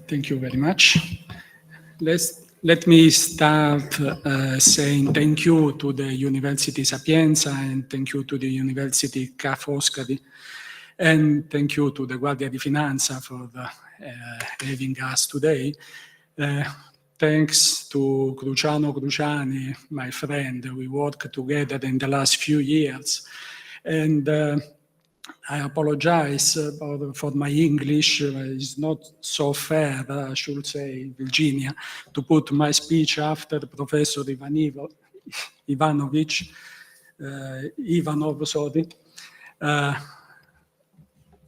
Thank you very much. Let me start saying thank you to the University Sapienza and thank you to the University Ca' Foscari and thank you to the Guardia di Finanza for having us today. Thanks to Cruciano Cruciani, my friend. We worked together in the last few years. And I apologize for my English. It's not so fair, I should say, Virginia, to put my speech after Professor Ivanov, sorry.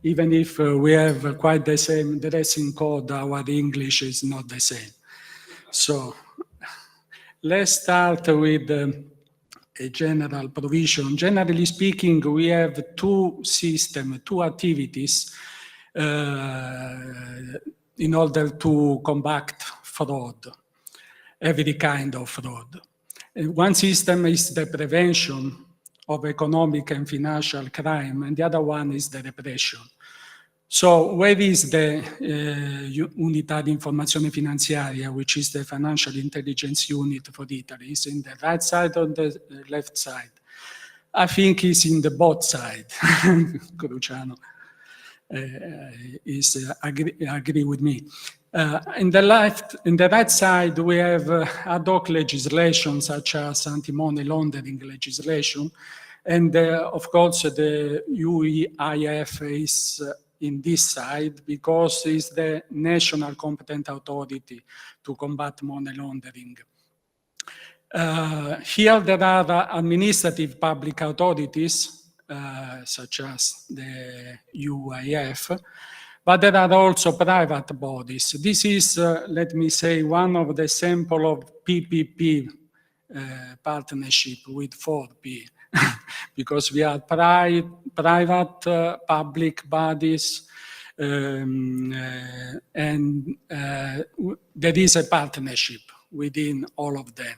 Even if we have quite the same dressing code, our English is not the same. So let's start with a general provision. Generally speaking, we have two systems, two activities in order to combat fraud, every kind of fraud. One system is the prevention of economic and financial crime, and the other one is the repression. So where is the Unità di Informazione Finanziaria, which is the financial intelligence unit for Italy? Is in the right side or the left side? I think it's in the both side. Cruciano agree with me. In the right side, we have ad hoc legislation such as anti-money laundering legislation, and of course the UEIF is in this side because it's the national competent authority to combat money laundering. Here there are administrative public authorities, such as the UEIF, but there are also private bodies. This is, let me say, one of the sample of PPP partnership with 4P. Because we are private, public bodies, and there is a partnership within all of them.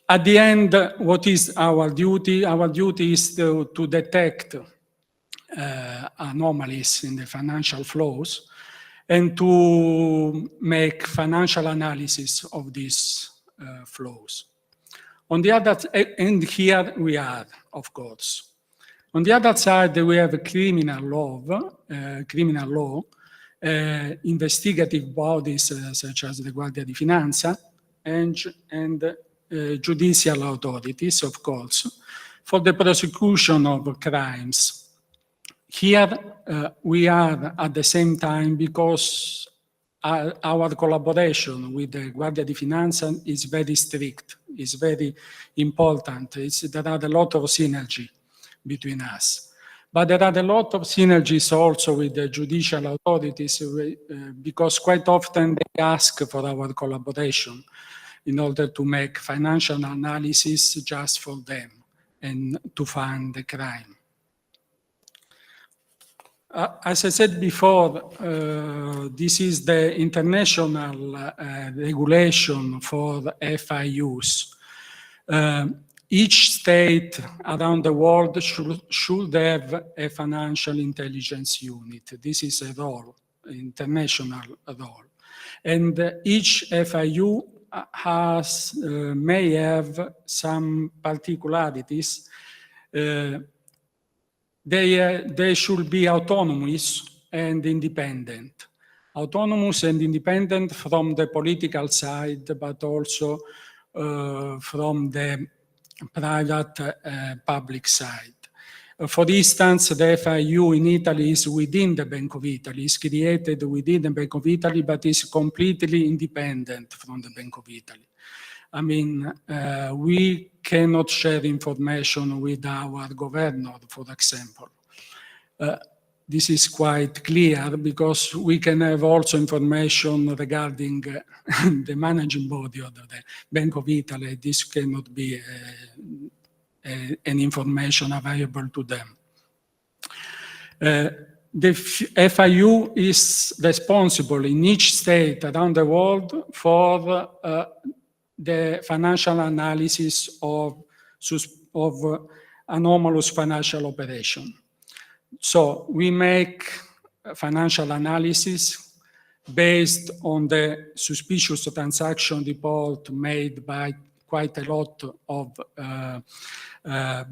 At the end, what is our duty? Our duty is to detect anomalies in the financial flows and to make financial analysis of these flows. On the other, and here we are, of course. On the other side, we have criminal law, investigative bodies such as the Guardia di Finanza, and judicial authorities, of course, for the prosecution of crimes. Here we are at the same time because our collaboration with the Guardia di Finanza is very strict, is very important. There are a lot of synergy between us. But there are a lot of synergies also with the judicial authorities because quite often they ask for our collaboration in order to make financial analysis just for them and to find the crime. As I said before, this is the international regulation for FIUs. Each state around the world should have a financial intelligence unit. This is a role, international role. And each FIU may have some particularities. They should be autonomous and independent. Autonomous and independent from the political side, but also from the private public side. For instance, the FIU in Italy is within the Bank of Italy, is created within the Bank of Italy, but is completely independent from the Bank of Italy. I mean, we cannot share information with our governor, for example. This is quite clear because we can have also information regarding the managing body of the Bank of Italy. This cannot be an information available to them. The FIU is responsible in each state around the world for the financial analysis of anomalous financial operation. So we make financial analysis based on the suspicious transaction report made by quite a lot of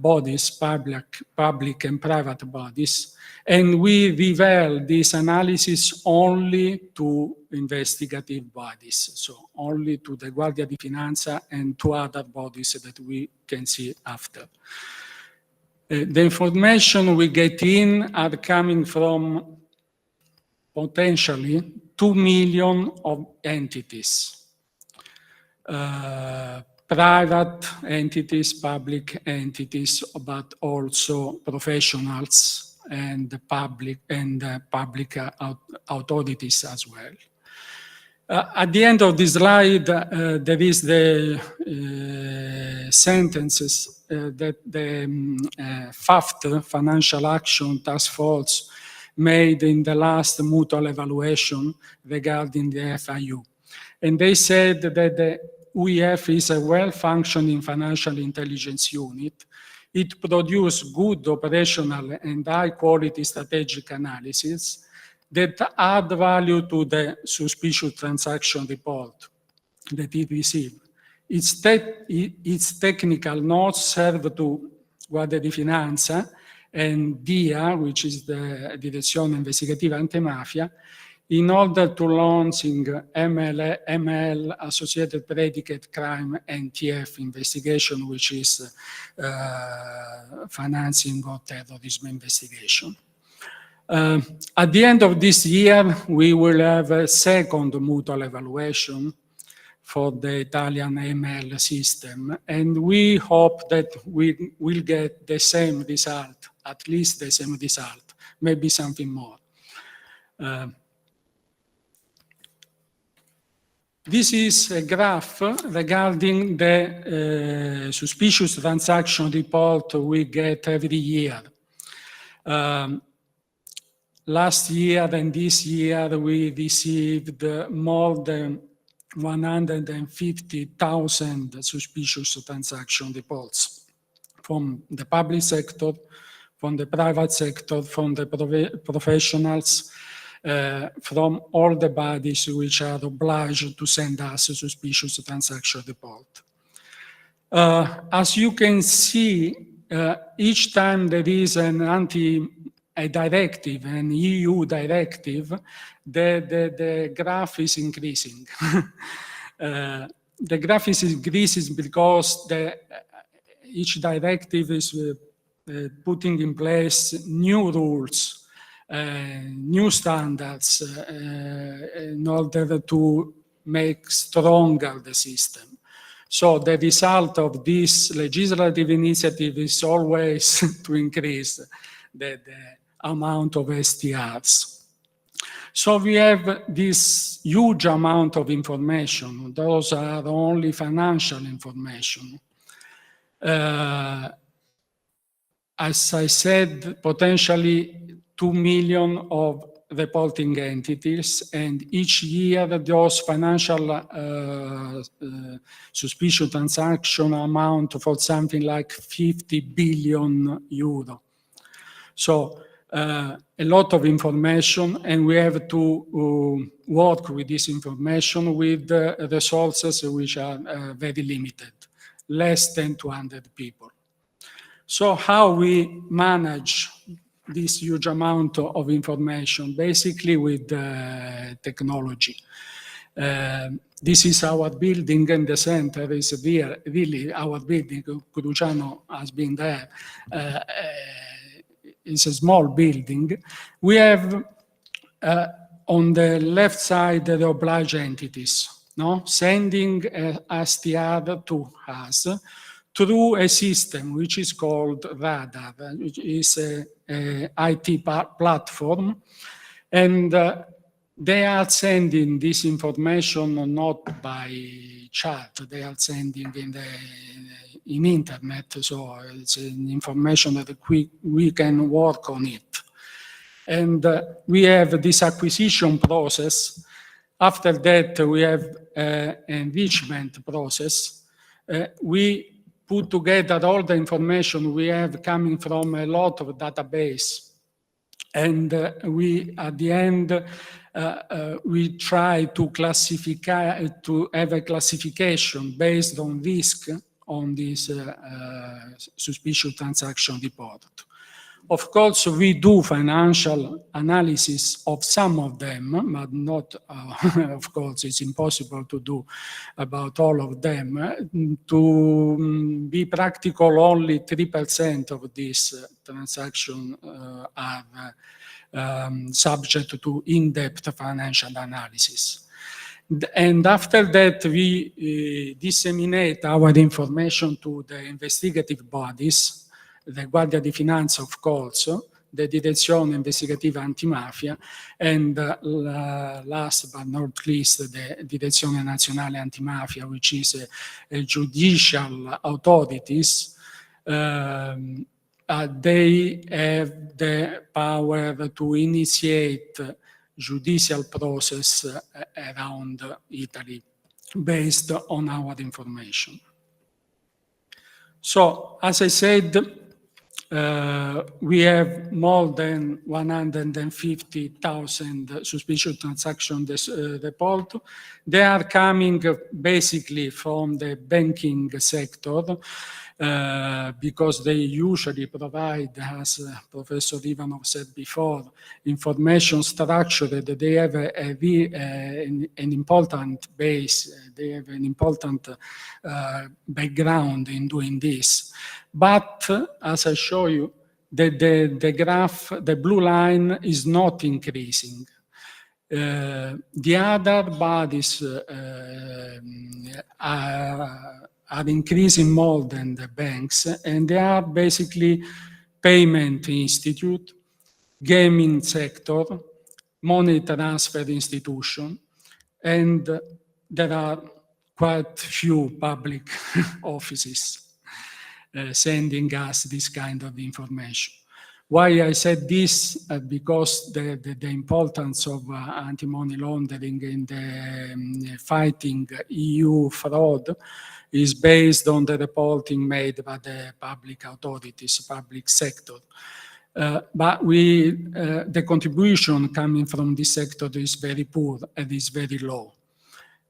bodies, public and private bodies, and we reveal this analysis only to investigative bodies, so only to the Guardia di Finanza and to other bodies that we can see after. The information we get in are coming from potentially 2 million of entities. Private entities, public entities, but also professionals and public authorities as well. At the end of this slide, there is the sentences that the FAFT, Financial Action Task Force, made in the last mutual evaluation regarding the FIU. And they said that the UEF is a well-functioning financial intelligence unit. It produces good operational and high-quality strategic analysis that add value to the suspicious transaction report that it received. Its technical notes serve to Guardia di Finanza and DIA, which is the Direzione Investigativa Antimafia, in order to launching ML, associated predicate crime, and TF investigation, which is financing of terrorism investigation. At the end of this year, we will have a second mutual evaluation for the Italian ML system, and we hope that we will get the same result, at least the same result, maybe something more. This is a graph regarding the suspicious transaction report we get every year. Last year and this year, we received more than 150,000 suspicious transaction reports from the public sector, from the private sector, from the professionals, from all the bodies which are obliged to send us a suspicious transaction report. As you can see, each time there is a directive, an EU directive, the graph is increasing. The graph is increasing because each directive is putting in place new rules, new standards in order to make stronger the system. So the result of this legislative initiative is always to increase the amount of STRs. So we have this huge amount of information. Those are only financial information. As I said, potentially 2 million of reporting entities, and each year those financial suspicious transaction amount for something like 50 billion euro. So a lot of information, and we have to work with this information with resources which are very limited, less than 200 people. So how we manage this huge amount of information? Basically with technology. This is our building, and the center is really our building. Cruciano has been there. It's a small building. We have on the left side the obliged entities, sending STR to us through a system which is called Radar, which is a IT platform, and they are sending this information not by chat. They are sending in internet, so it's an information that we can work on it. And we have this acquisition process. After that, we have enrichment process. We put together all the information we have coming from a lot of database. And we, at the end, we try to classify, to have a classification based on risk on this suspicious transaction report. Of course, we do financial analysis of some of them, but not, of course, it's impossible to do about all of them. To be practical, only 3% of these transactions are subject to in-depth financial analysis. And after that, we disseminate our information to the investigative bodies, the Guardia di Finanza, of course, the Direzione Investigativa Antimafia, and last but not least, the Direzione Nazionale Antimafia, which is a judicial authorities. They have the power to initiate judicial process around Italy based on our information. So, as I said, we have more than 150,000 suspicious transactions report. They are coming basically from the banking sector, because they usually provide, as Professor Ivanov said before, information structure that they have an important base, they have an important background in doing this. But as I show you, the graph, the blue line is not increasing. The other bodies are increasing more than the banks, and they are basically payment institute, gaming sector, money transfer institution, and there are quite few public offices sending us this kind of information. Why I said this? Because the importance of anti-money laundering in the fighting EU fraud is based on the reporting made by the public authorities, public sector. But the contribution coming from this sector is very poor and is very low.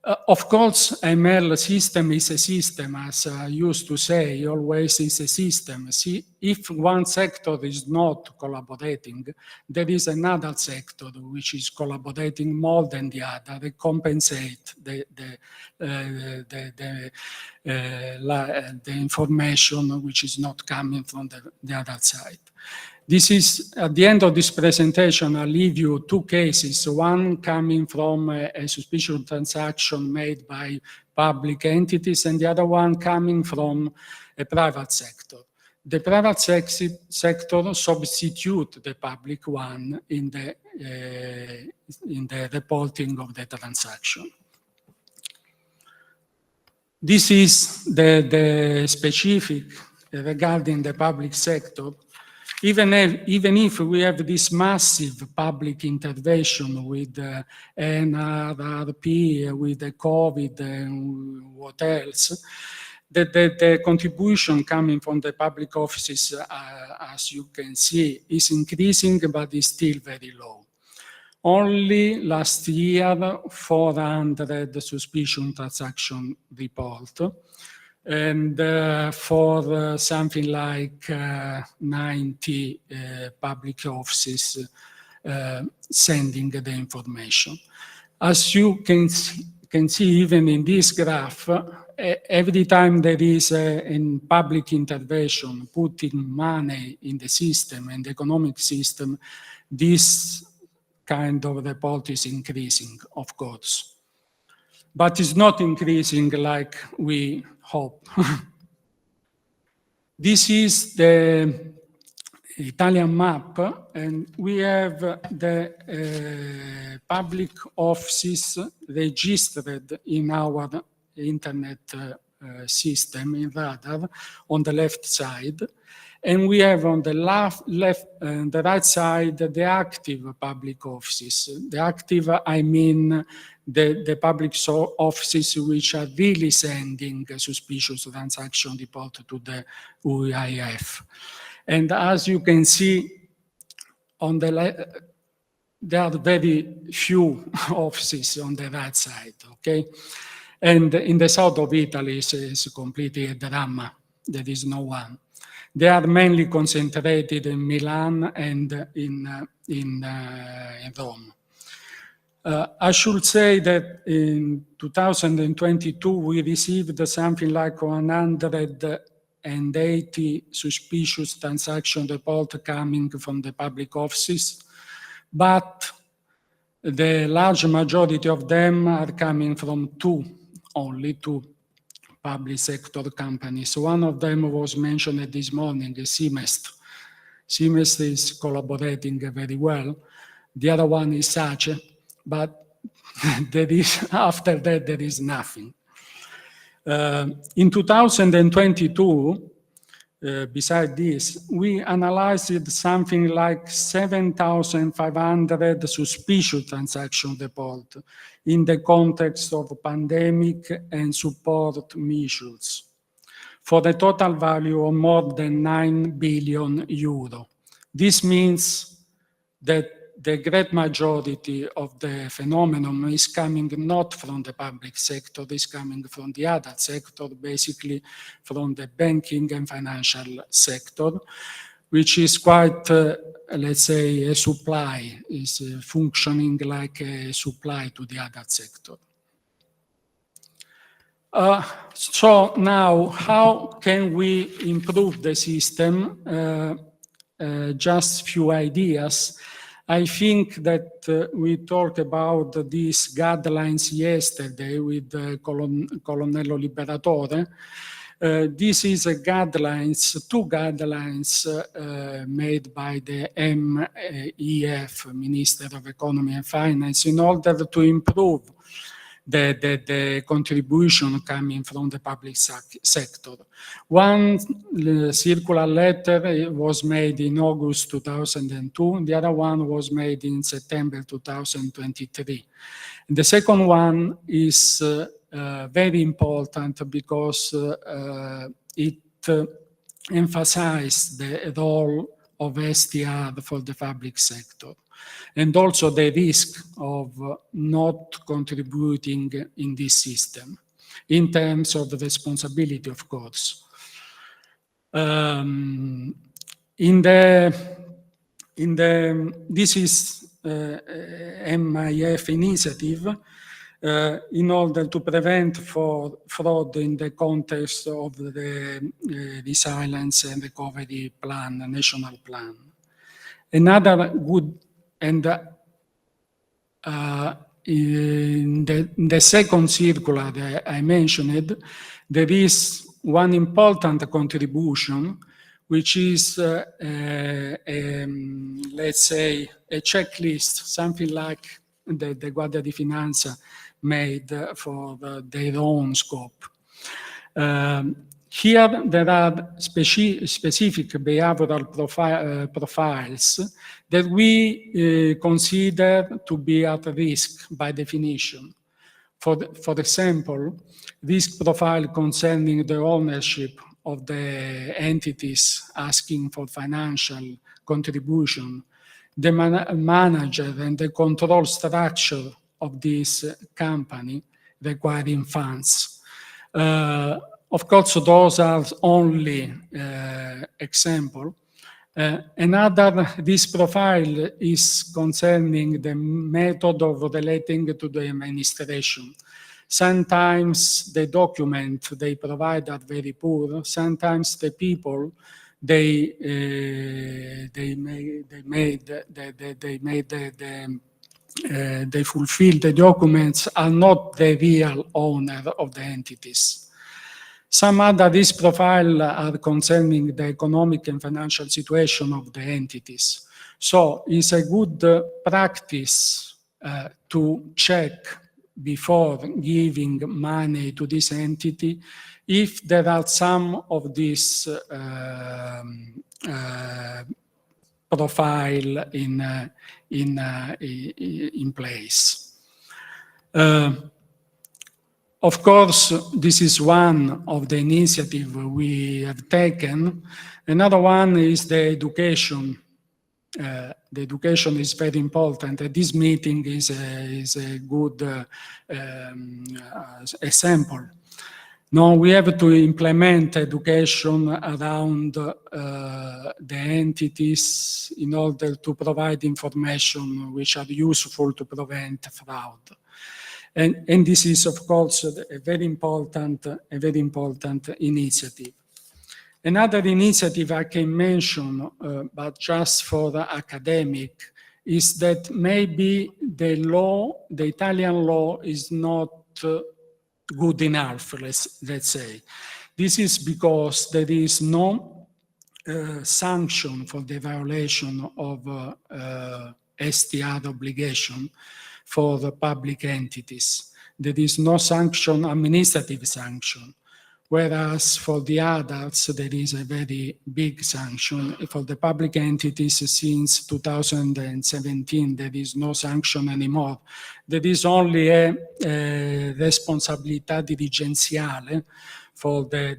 Of course, ML system is a system, as I used to say, always is a system. See, if one sector is not collaborating, there is another sector which is collaborating more than the other, they compensate the information which is not coming from the other side. This is, at the end of this presentation, I'll leave you two cases, one coming from a suspicious transaction made by public entities and the other one coming from a private sector. The private sector substitute the public one in the reporting of the transaction. This is the specific regarding the public sector. Even if we have this massive public intervention with NRRP, with the COVID and what else, the contribution coming from the public offices, as you can see, is increasing, but is still very low. Only last year, 400 suspicion transaction report, and for something like 90 public offices sending the information. As you can see even in this graph, every time there is a public intervention, putting money in the system and the economic system, this kind of report is increasing, of course. But it's not increasing like we hope. This is the Italian map, and we have the public offices registered in our internet system, in Radar, on the left side. And we have on the the right side, the active public offices. The active, I mean the public offices which are really sending suspicious transaction report to the UIF. And as you can see, on the there are very few offices on the right side, okay? And in the south of Italy, it's completely a drama. There is no one. They are mainly concentrated in Milan and in Rome. I should say that in 2022, we received something like 180 suspicious transaction reports coming from the public offices, but the large majority of them are coming from only two public sector companies. One of them was mentioned this morning, Simest. Simest is collaborating very well. The other one is Sace, but after that, there is nothing. In 2022, besides this, we analyzed something like 7,500 suspicious transaction reports in the context of pandemic and support measures for the total value of more than 9 billion euro. This means that the great majority of the phenomenon is coming not from the public sector, it's coming from the other sector, basically from the banking and financial sector, which is quite, let's say, a supply, is functioning like a supply to the other sector. So now, how can we improve the system? Just few ideas. I think that we talked about these guidelines yesterday with Colonnello Liberatore. This is two guidelines made by the MEF, Minister of Economy and Finance, in order to improve the contribution coming from the public sector. One circular letter was made in August 2002, the other one was made in September 2023. And the second one is very important because it emphasizes the role of STR for the public sector, and also the risk of not contributing in this system, in terms of responsibility, of course. This is MIF initiative in order to prevent fraud in the context of the resilience and recovery plan, national plan. Another good, and in the second circular that I mentioned, there is one important contribution, which is, let's say, a checklist, something like the Guardia di Finanza made for their own scope. Here, there are specific behavioral profiles that we consider to be at risk by definition. For example, risk profile concerning the ownership of the entities asking for financial contribution, the manager and the control structure of this company requiring funds. Of course, those are only example. Another risk profile is concerning the method of relating to the administration. Sometimes the document they provide are very poor. Sometimes the people they fulfill the documents are not the real owner of the entities. Some other risk profiles are concerning the economic and financial situation of the entities. So it's a good practice to check before giving money to this entity if there are some of these profile in place. Of course, this is one of the initiatives we have taken. Another one is the education the education is very important. This meeting is a good example. Now we have to implement education around the entities in order to provide information which are useful to prevent fraud. And this is, of course, a very important initiative. Another initiative I can mention, but just for the academic, is that maybe the Italian law is not good enough, let's say. This is because there is no sanction for the violation of STR obligation for the public entities. There is no sanction, administrative sanction. Whereas for the others, there is a very big sanction. For the public entities, since 2017, there is no sanction anymore. There is only a responsabilità dirigenziale for the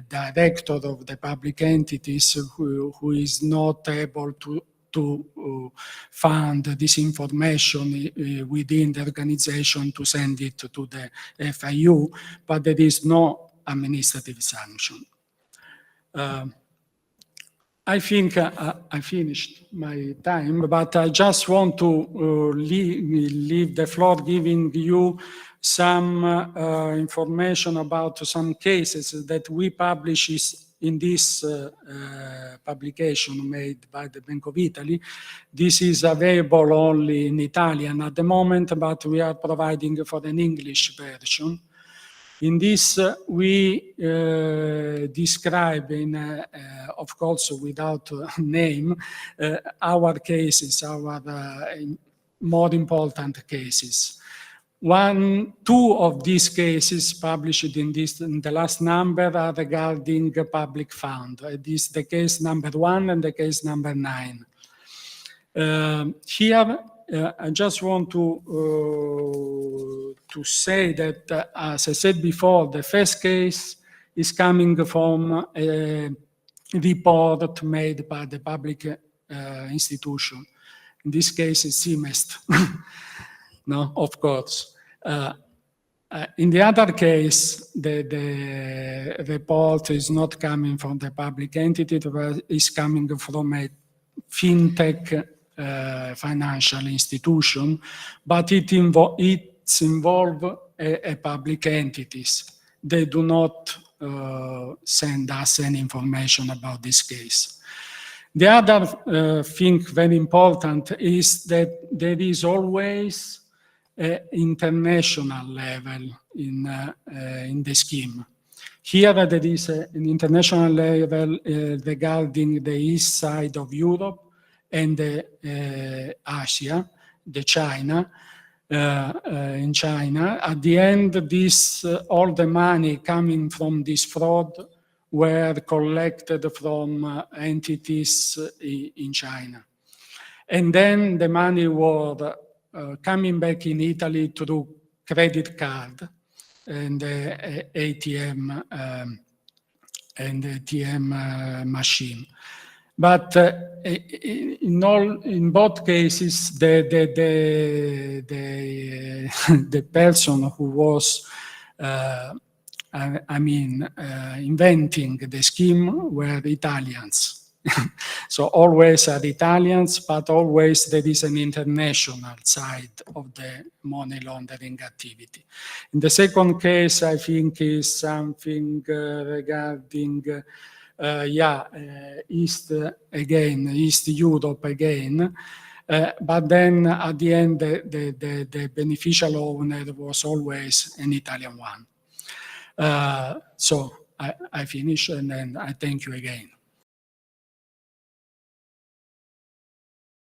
director of the public entities who is not able to fund this information within the organization to send it to the FIU, but there is no administrative sanction. I think I finished my time, but I just want to leave the floor giving you some information about some cases that we publish in this publication made by the Bank of Italy. This is available only in Italian at the moment, but we are providing for an English version. In this, we describe, of course, without name, our cases, our more important cases. Two of these cases published in the last number are regarding public fund. This is the case number 1 and the case number 9. Here, I just want to say that, as I said before, the first case is coming from a report made by the public institution. In this case, it's CIMEST. No, of course. In the other case, the report is not coming from the public entity, but is coming from a fintech financial institution, but it's involved a public entities. They do not send us any information about this case. The other thing very important is that there is always an international level in the scheme. Here there is an international level regarding the east side of Europe and Asia, China. In China, at the end, all the money coming from this fraud were collected from entities in China. And then the money was coming back in Italy through credit card and ATM machine. But in both cases, the person who was, inventing the scheme were Italians. So always are Italians, but always there is an international side of the money laundering activity. In the second case, I think is something regarding East Europe again. But then at the end, the beneficial owner was always an Italian one. So I finish and then I thank you again.